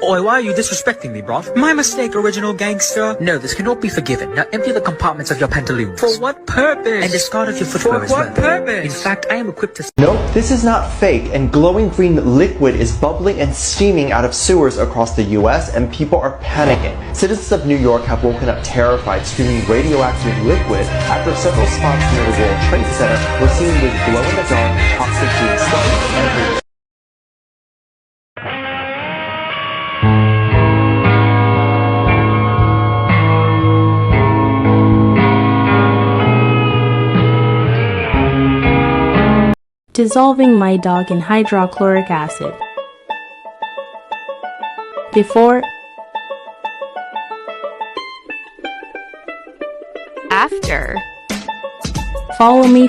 Oi, why are you disrespecting me, bruv? My mistake, original gangster. No, this cannot be forgiven. Now empty the compartments of your pantaloons. For what purpose? And discard of your footwear as well. For what purpose? In fact, I am equipped to... Nope, this is not fake, and glowing green liquid is bubbling and steaming out of sewers across the US, and people are panicking. Citizens of New York have woken up terrified, screaming radioactive liquid after several spots near the World Trade Center were seen with glow-in-the-dark toxic green stuff everywhere. Dissolving my dog in hydrochloric acid. Before, after. Follow me.